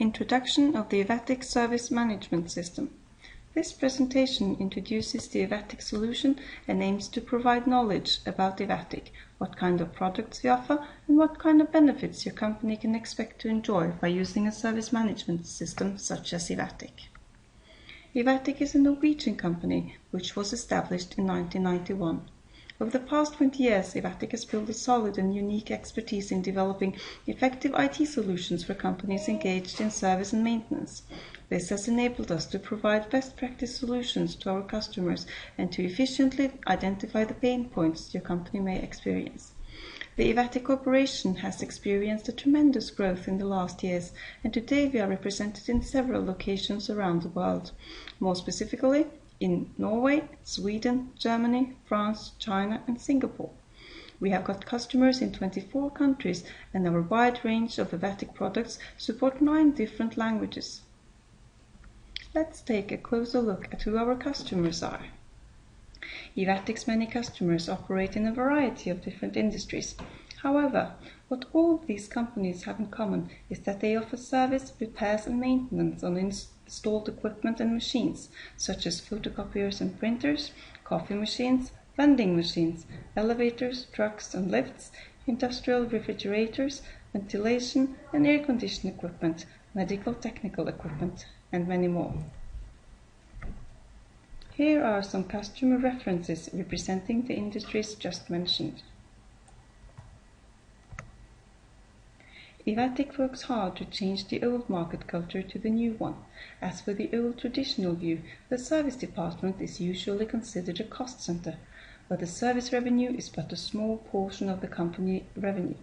Introduction of the Evatic Service Management System. This presentation introduces the Evatic solution and aims to provide knowledge about Evatic, what kind of products we offer, and what kind of benefits your company can expect to enjoy by using a service management system such as Evatic. Evatic is a Norwegian company which was established in 1991. Over the past 20 years, Evatic has built a solid and unique expertise in developing effective IT solutions for companies engaged in service and maintenance. This has enabled us to provide best practice solutions to our customers and to efficiently identify the pain points your company may experience. The Evatic Corporation has experienced a tremendous growth in the last years, and today we are represented in several locations around the world. More specifically, in Norway, Sweden, Germany, France, China, and Singapore. We have got customers in 24 countries, and our wide range of Evatic products support 9 different languages. Let's take a closer look at who our customers are. Evatic's many customers operate in a variety of different industries. However, what all these companies have in common is that they offer service, repairs and maintenance on installed equipment and machines, such as photocopiers and printers, coffee machines, vending machines, elevators, trucks and lifts, industrial refrigerators, ventilation and air conditioning equipment, medical technical equipment, and many more. Here are some customer references representing the industries just mentioned. Evatic works hard to change the old market culture to the new one. As for the old traditional view, the service department is usually considered a cost center, but the service revenue is but a small portion of the company revenue.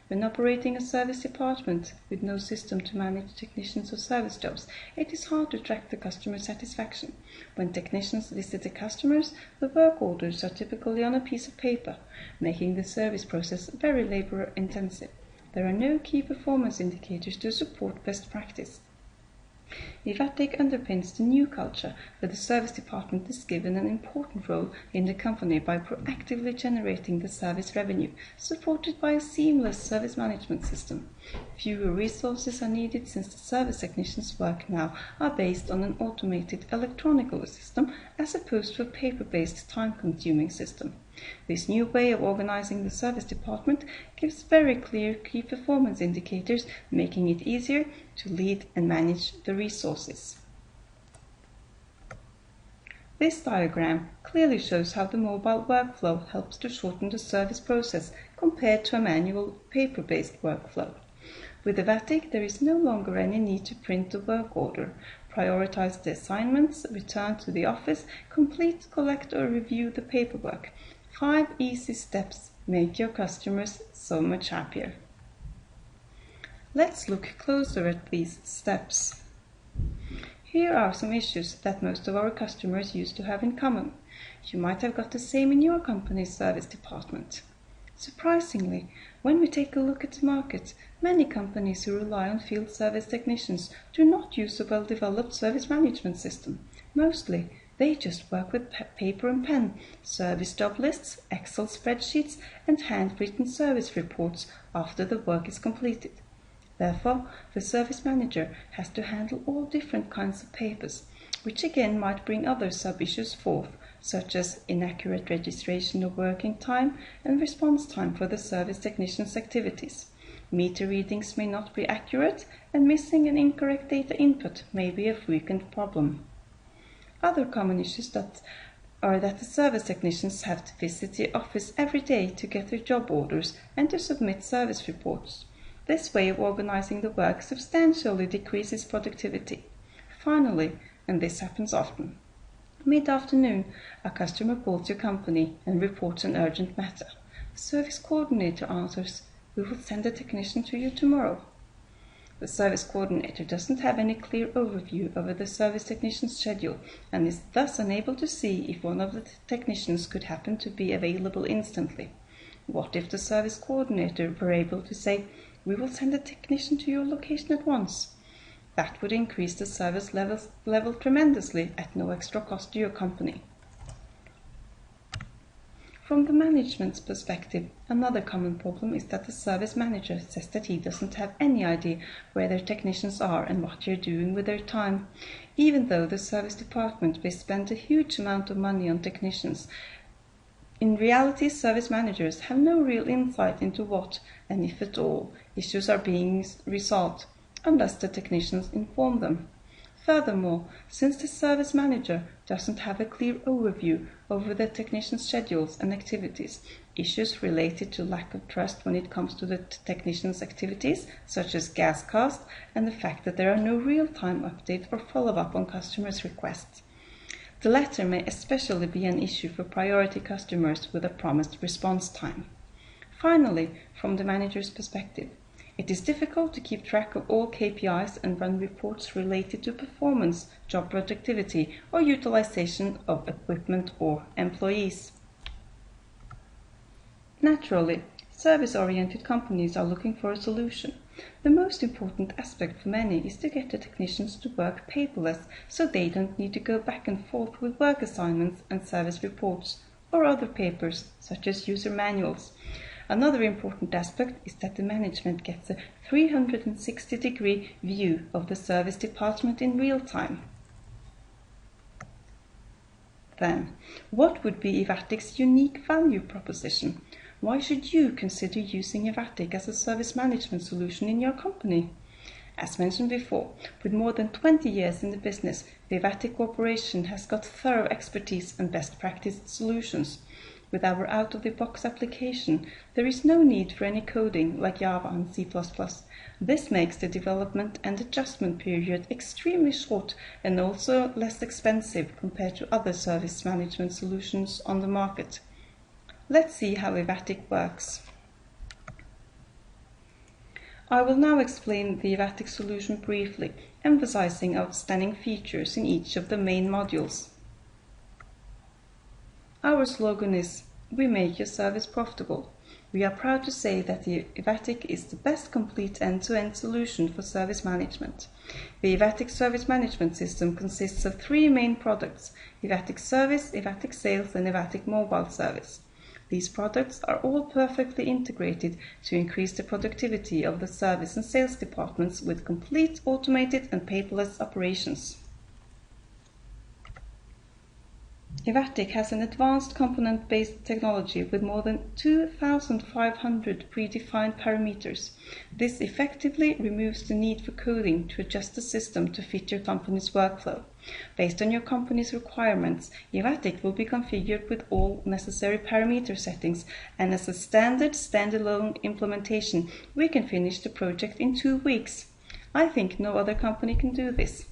When operating a service department with no system to manage technicians or service jobs, it is hard to track the customer satisfaction. When technicians visit the customers, the work orders are typically on a piece of paper, making the service process very labor-intensive. There are no key performance indicators to support best practice. Evatic underpins the new culture, where the service department is given an important role in the company by proactively generating the service revenue, supported by a seamless service management system. Fewer resources are needed since the service technicians' work now are based on an automated electronic system as opposed to a paper-based time-consuming system. This new way of organizing the service department gives very clear key performance indicators, making it easier to lead and manage the resources. This diagram clearly shows how the mobile workflow helps to shorten the service process compared to a manual paper-based workflow. With Evatic, there is no longer any need to print the work order, prioritize the assignments, return to the office, complete, collect or review the paperwork. 5 easy steps make your customers so much happier. Let's look closer at these steps. Here are some issues that most of our customers used to have in common. You might have got the same in your company's service department. Surprisingly, when we take a look at the market, many companies who rely on field service technicians do not use a well-developed service management system. Mostly, they just work with paper and pen, service job lists, Excel spreadsheets, and handwritten service reports after the work is completed. Therefore, the service manager has to handle all different kinds of papers, which again might bring other sub-issues forth, such as inaccurate registration of working time and response time for the service technician's activities. Meter readings may not be accurate, and missing and incorrect data input may be a frequent problem. Other common issues are that the service technicians have to visit the office every day to get their job orders and to submit service reports. This way of organizing the work substantially decreases productivity. Finally, and this happens often, mid-afternoon, a customer calls your company and reports an urgent matter. The service coordinator answers, "We will send a technician to you tomorrow." The service coordinator doesn't have any clear overview over the service technician's schedule and is thus unable to see if one of the technicians could happen to be available instantly. What if the service coordinator were able to say, "We will send a technician to your location at once"? That would increase the service level tremendously at no extra cost to your company. From the management's perspective, another common problem is that the service manager says that he doesn't have any idea where their technicians are and what they're doing with their time. Even though the service department may spend a huge amount of money on technicians, in reality, service managers have no real insight into what, and if at all, issues are being resolved, unless the technicians inform them. Furthermore, since the service manager doesn't have a clear overview over the technicians' schedules and activities, issues related to lack of trust when it comes to the technicians' activities, such as gas cost, and the fact that there are no real-time updates or follow-up on customers' requests. The latter may especially be an issue for priority customers with a promised response time. Finally, from the manager's perspective, it is difficult to keep track of all KPIs and run reports related to performance, job productivity, or utilization of equipment or employees. Naturally, service-oriented companies are looking for a solution. The most important aspect for many is to get the technicians to work paperless, so they don't need to go back and forth with work assignments and service reports, or other papers, such as user manuals. Another important aspect is that the management gets a 360-degree view of the service department in real time. Then, what would be Evatic's unique value proposition? Why should you consider using Evatic as a service management solution in your company? As mentioned before, with more than 20 years in the business, the Evatic Corporation has got thorough expertise and best practice solutions. With our out-of-the-box application, there is no need for any coding like Java and C++. This makes the development and adjustment period extremely short and also less expensive compared to other service management solutions on the market. Let's see how Evatic works. I will now explain the Evatic solution briefly, emphasizing outstanding features in each of the main modules. Our slogan is, "We make your service profitable." We are proud to say that the Evatic is the best complete end-to-end solution for service management. The Evatic Service Management System consists of 3 main products: Evatic Service, Evatic Sales, and Evatic Mobile Service. These products are all perfectly integrated to increase the productivity of the service and sales departments with complete automated and paperless operations. Evatic has an advanced component-based technology with more than 2,500 predefined parameters. This effectively removes the need for coding to adjust the system to fit your company's workflow. Based on your company's requirements, Evatic will be configured with all necessary parameter settings, and as a standard standalone implementation, we can finish the project in 2 weeks. I think no other company can do this.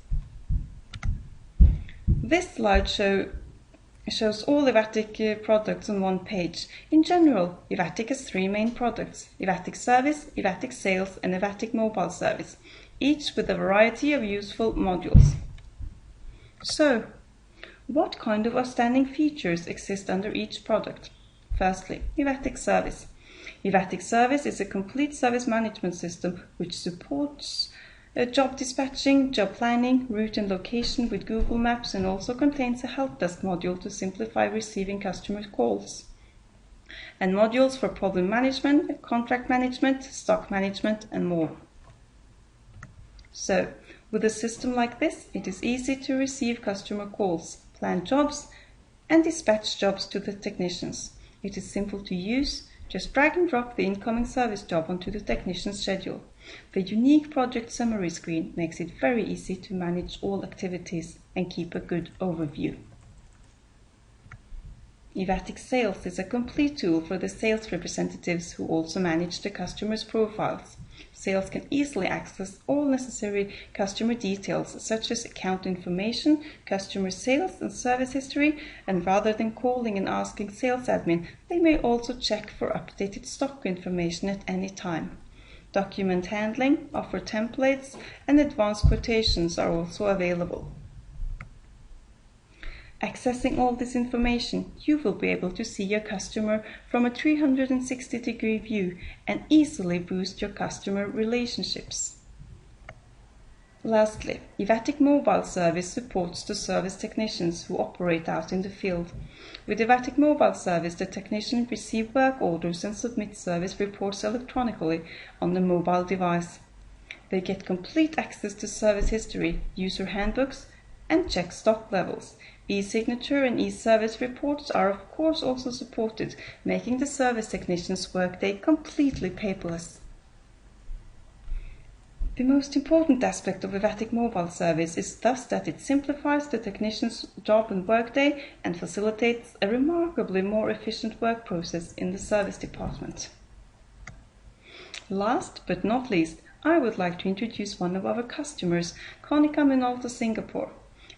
This slide shows all Evatic products on one page. In general, Evatic has 3 main products: Evatic Service, Evatic Sales, and Evatic Mobile Service, each with a variety of useful modules. So, what kind of outstanding features exist under each product? Firstly, Evatic Service. Evatic Service is a complete service management system which supports job dispatching, job planning, route and location with Google Maps, and also contains a help desk module to simplify receiving customer calls, and modules for problem management, contract management, stock management, and more. So, with a system like this, it is easy to receive customer calls, plan jobs, and dispatch jobs to the technicians. It is simple to use. Just drag and drop the incoming service job onto the technician's schedule. The unique project summary screen makes it very easy to manage all activities and keep a good overview. Evatic Sales is a complete tool for the sales representatives who also manage the customers' profiles. Sales can easily access all necessary customer details such as account information, customer sales and service history, and rather than calling and asking sales admin, they may also check for updated stock information at any time. Document handling, offer templates, and advanced quotations are also available. Accessing all this information, you will be able to see your customer from a 360-degree view and easily boost your customer relationships. Lastly, Evatic Mobile Service supports the service technicians who operate out in the field. With Evatic Mobile Service, the technicians receive work orders and submit service reports electronically on the mobile device. They get complete access to service history, user handbooks, and check stock levels. E-signature and e-service reports are of course also supported, making the service technician's workday completely paperless. The most important aspect of Evatic Mobile Service is thus that it simplifies the technician's job and workday and facilitates a remarkably more efficient work process in the service department. Last but not least, I would like to introduce one of our customers, Konica Minolta Singapore.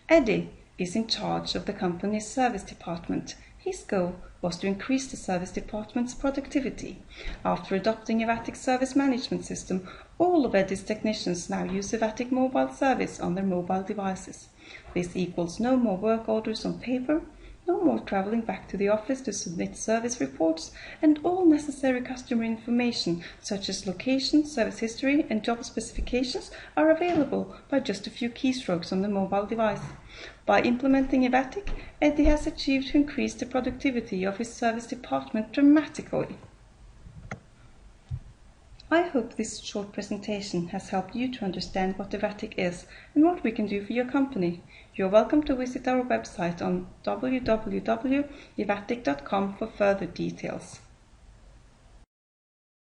Eddie is in charge of the company's service department. His goal was to increase the service department's productivity. After adopting Evatic Service Management System, all of Eddie's technicians now use Evatic Mobile Service on their mobile devices. This equals no more work orders on paper, no more traveling back to the office to submit service reports, and all necessary customer information such as location, service history and job specifications are available by just a few keystrokes on the mobile device. By implementing Evatic, Eddie has achieved to increase the productivity of his service department dramatically. I hope this short presentation has helped you to understand what Evatic is and what we can do for your company. You're welcome to visit our website on www.evatic.com for further details.